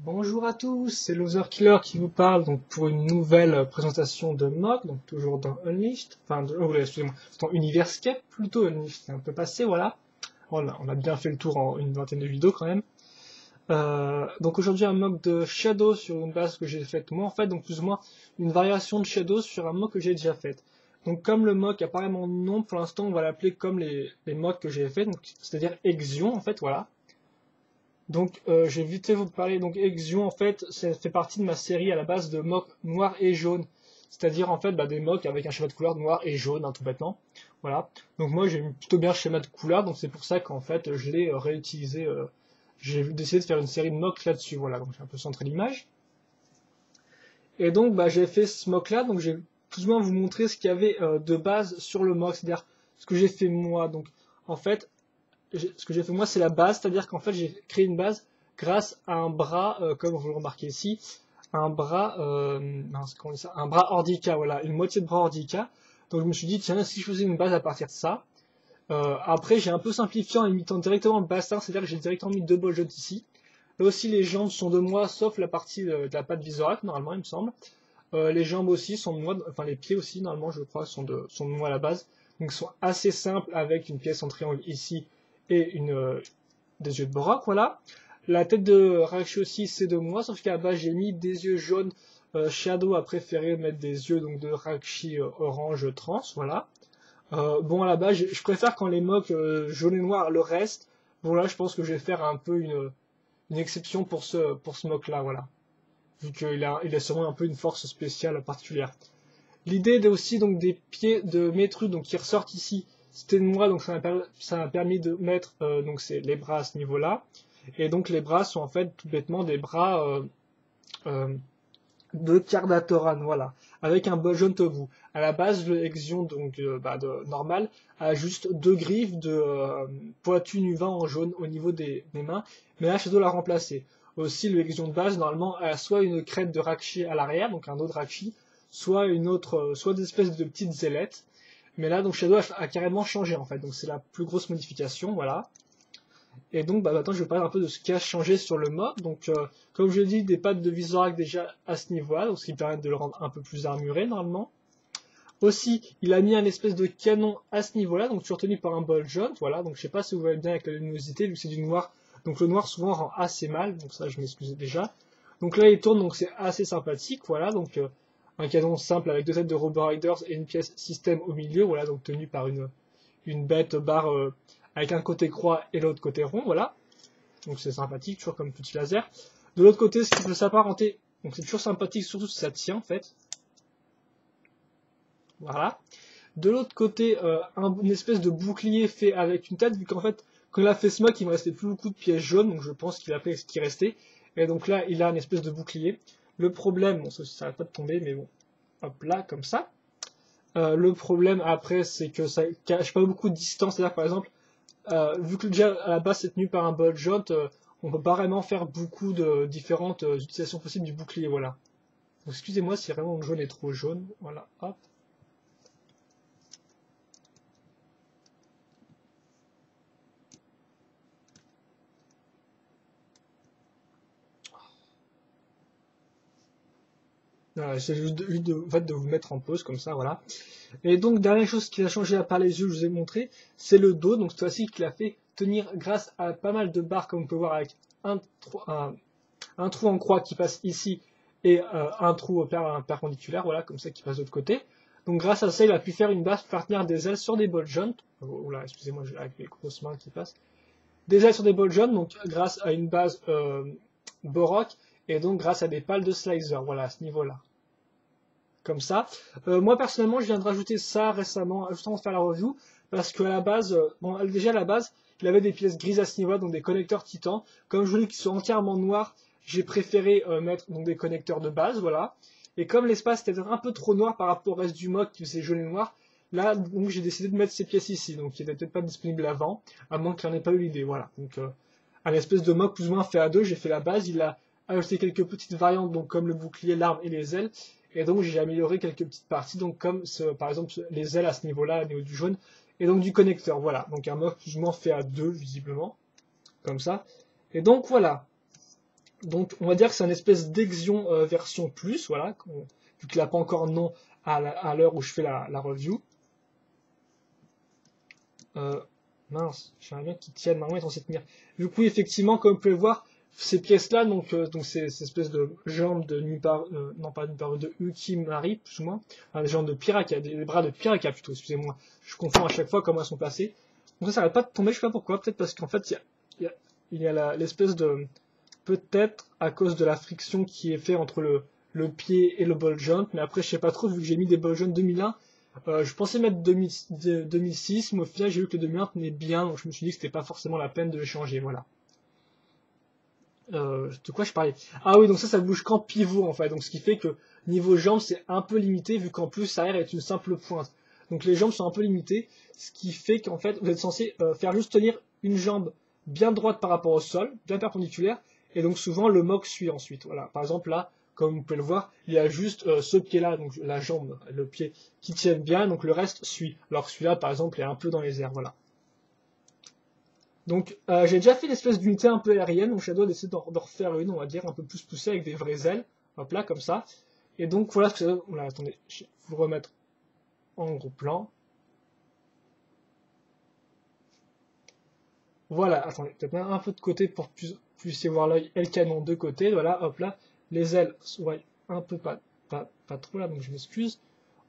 Bonjour à tous, c'est Loser Killer qui vous parle donc pour une nouvelle présentation de mock, donc toujours dans Unleashed, excusez-moi, dans Universcape plutôt. Unleashed c'est un peu passé, voilà. On a bien fait le tour en une vingtaine de vidéos quand même. Donc aujourd'hui un mock de Shadow sur une base que j'ai faite moi en fait, donc plus ou moins une variation de Shadow sur un mock que j'ai déjà fait. Donc comme le mock apparaît mon nom, pour l'instant on va l'appeler comme les mocks que j'ai fait, c'est-à-dire Exion en fait, voilà. Donc, je vais vite fait vous parler. Donc, Exion, en fait, ça fait partie de ma série à la base de mocks noir et jaune. C'est-à-dire, en fait, des mocks avec un schéma de couleur noir et jaune, hein, tout bêtement. Voilà. Donc, moi, j'aime plutôt bien le schéma de couleur. Donc, c'est pour ça qu'en fait, je l'ai réutilisé. J'ai décidé de faire une série de mocks là-dessus. Voilà. Donc, j'ai un peu centré l'image. Et donc, j'ai fait ce mock-là. Donc, j'ai plus ou moins vous montrer ce qu'il y avait de base sur le mock. C'est-à-dire, ce que j'ai fait moi. Donc, en fait, ce que j'ai fait moi, c'est la base, c'est-à-dire qu'en fait, j'ai créé une base grâce à un bras, comme vous le remarquez ici, un bras, un bras Ordica, voilà, une moitié de bras Ordica. Donc je me suis dit, tiens, si je faisais une base à partir de ça. Après, j'ai un peu simplifié en imitant directement le bassin, c'est-à-dire que j'ai directement mis deux boljots ici. Là aussi, les jambes sont de moi, sauf la partie de la patte Visorak, normalement, il me semble. Les jambes aussi sont de moi, enfin les pieds aussi, normalement, je crois, sont de moi à la base. Donc ils sont assez simples avec une pièce en triangle ici et des yeux de Borak, voilà. La tête de Rakshi aussi, c'est de moi, sauf qu'à la base, j'ai mis des yeux jaunes. Shadow a préféré mettre des yeux donc de Rakshi orange trans, voilà. Bon, à la base, je préfère quand les mocks jaune et noir le reste. Bon, là, je pense que je vais faire un peu une exception pour ce mock-là, voilà. Vu qu'il a sûrement un peu une force spéciale particulière. L'idée aussi donc des pieds de Metru donc qui ressortent ici, c'était de moi, donc ça m'a permis de mettre donc c'est les bras à ce niveau-là. Et donc les bras sont en fait tout bêtement des bras euh, de Cardatoran, voilà, avec un Boljon Tobu. À la base, le Exion donc de normal a juste deux griffes de Poitu Nuva en jaune au niveau des mains, mais là Shadow l'a remplacé. Aussi, le Exion de base normalement a soit une crête de Rakshi à l'arrière, donc un autre Rakshi, soit une autre, soit des espèces de petites ailettes. Mais là, donc Shadow a carrément changé en fait, donc c'est la plus grosse modification, voilà. Et donc, maintenant, je vais parler un peu de ce qui a changé sur le mob. Donc, comme je l'ai dit, des pattes de Visorak déjà à ce niveau-là, donc ce qui permet de le rendre un peu plus armuré, normalement. Aussi, il a mis un espèce de canon à ce niveau-là, donc surtenu par un bol jaune, voilà. Donc, je sais pas si vous voyez bien avec la luminosité, vu que c'est du noir. Donc, le noir, souvent, rend assez mal, donc ça, je m'excusais déjà. Donc là, il tourne, donc c'est assez sympathique, voilà. Donc, un canon simple avec deux têtes de Robo Riders et une pièce système au milieu, voilà, donc tenu par une bête barre avec un côté croix et l'autre côté rond, voilà. Donc c'est sympathique, toujours comme petit laser. De l'autre côté, ce qui peut s'apparenter, donc c'est toujours sympathique, surtout si ça tient en fait. Voilà. De l'autre côté, une espèce de bouclier fait avec une tête, vu qu'en fait, quand il a fait ce mock, il me restait plus beaucoup de pièces jaunes, donc je pense qu'il a pris ce qui restait. Et donc là, il a une espèce de bouclier. Le problème, bon, ça n'arrête pas de tomber, mais bon, hop là, comme ça. Le problème après, c'est que ça cache pas beaucoup de distance, c'est-à-dire par exemple, vu que déjà à la base c'est tenu par un bol jaune, on peut pas vraiment faire beaucoup de différentes utilisations possibles du bouclier, voilà. Donc excusez-moi si vraiment le jaune est trop jaune, voilà, hop. Voilà, j'essaie juste en fait, de vous mettre en pause comme ça, voilà. Et donc dernière chose qui a changé à part les yeux, je vous ai montré, c'est le dos, donc cette fois-ci qu'il a fait tenir grâce à pas mal de barres comme on peut voir avec un trou en croix qui passe ici et un trou perpendiculaire, voilà, comme ça qui passe de l'autre côté. Donc grâce à ça, il a pu faire une base pour faire tenir des ailes sur des bols jaunes. Oula, excusez-moi, avec les grosses mains qui passent. Des ailes sur des bols jaunes, donc grâce à une base Borok, et donc grâce à des pales de slicer, voilà, à ce niveau-là. Comme ça. Moi personnellement, je viens de rajouter ça récemment, juste avant de faire la review, parce qu'à la base, bon, déjà à la base, il avait des pièces grises à ce niveau-là, donc des connecteurs Titan. Comme je voulais qu'ils soient entièrement noirs, j'ai préféré mettre donc des connecteurs de base, voilà. Et comme l'espace était un peu trop noir par rapport au reste du mock, qui faisait jaune et noir, là, donc j'ai décidé de mettre ces pièces ici, donc qui n'étaient peut-être pas disponibles avant, à moins qu'il n'en ait pas eu l'idée, voilà. Donc un espèce de mock plus ou moins fait à deux, j'ai fait la base, il a ajouté quelques petites variantes, donc comme le bouclier, l'arme et les ailes, et donc j'ai amélioré quelques petites parties, donc comme par exemple les ailes à ce niveau-là, au niveau du jaune, et donc du connecteur, voilà. Donc un mock plus ou moins fait à deux, visiblement, comme ça. Et donc voilà. Donc on va dire que c'est une espèce d'Exion version plus, voilà, vu qu'il n'a pas encore de nom à l'heure où je fais la review. Mince, j'aimerais bien qu'ils tiennent, normalement ils sont censés tenir. Du coup, effectivement, comme vous pouvez le voir, ces pièces-là, donc ces espèces de jambes de non pas de Ukimari, plus ou moins, des jambes de Piraka, des bras de Piraka plutôt, excusez-moi, je confonds à chaque fois comment elles sont placées. Donc ça n'arrête pas de tomber, je sais pas pourquoi, peut-être parce qu'en fait, il y a l'espèce de, peut-être à cause de la friction qui est faite entre le pied et le ball joint, mais après je sais pas trop, vu que j'ai mis des ball joints 2001, je pensais mettre 2006, mais au final j'ai vu que le 2001 tenait bien, donc je me suis dit que c'était pas forcément la peine de le changer, voilà. De quoi je parlais? Ah oui, donc ça bouge qu'en pivot en fait, donc ce qui fait que niveau jambes c'est un peu limité, vu qu'en plus arrière est une simple pointe. Donc les jambes sont un peu limitées, ce qui fait qu'en fait vous êtes censé faire juste tenir une jambe bien droite par rapport au sol, bien perpendiculaire, et donc souvent le mock suit ensuite. Voilà. Par exemple là, comme vous pouvez le voir, il y a juste ce pied-là, donc la jambe, le pied qui tiennent bien, donc le reste suit. Alors que celui-là par exemple est un peu dans les airs, voilà. Donc j'ai déjà fait l'espèce d'unité un peu aérienne, donc je dois essayer d'en refaire une, on va dire, un peu plus poussée avec des vraies ailes, hop là, comme ça. Et donc voilà ce que ça donne. Voilà, attendez, je vais vous le remettre en gros plan. Voilà, attendez, peut-être un peu de côté pour que vous puissiez voir l'œil et le canon de côté. Voilà, hop là, les ailes, ouais, un peu pas trop là, donc je m'excuse.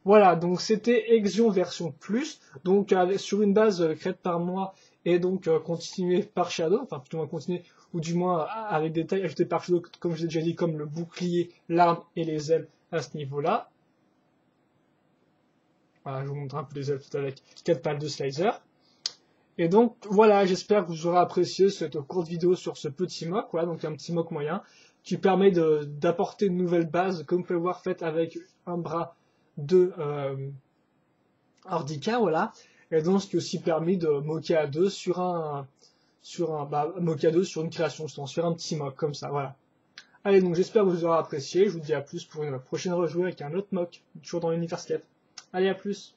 Voilà, donc c'était Exion version plus, donc sur une base créée par moi et donc continuée par Shadow, enfin plutôt moins continuée, ou du moins avec des tailles ajoutées par Shadow, comme je l'ai déjà dit, comme le bouclier, l'arme et les ailes à ce niveau-là. Voilà, je vous montre un peu les ailes tout avec 4 pales de slicer. Et donc voilà, j'espère que vous aurez apprécié cette courte vidéo sur ce petit mock, voilà, donc un petit mock moyen, qui permet d'apporter une nouvelle base, comme vous pouvez le voir, faite avec un bras de Ordica, voilà. Et donc, ce qui a aussi permis de moquer à deux moquer à deux sur une création, sur un petit mock, comme ça, voilà. Allez, donc j'espère que vous aurez apprécié. Je vous dis à plus pour une prochaine rejouée avec un autre mock, toujours dans l'Universcape. Allez, à plus!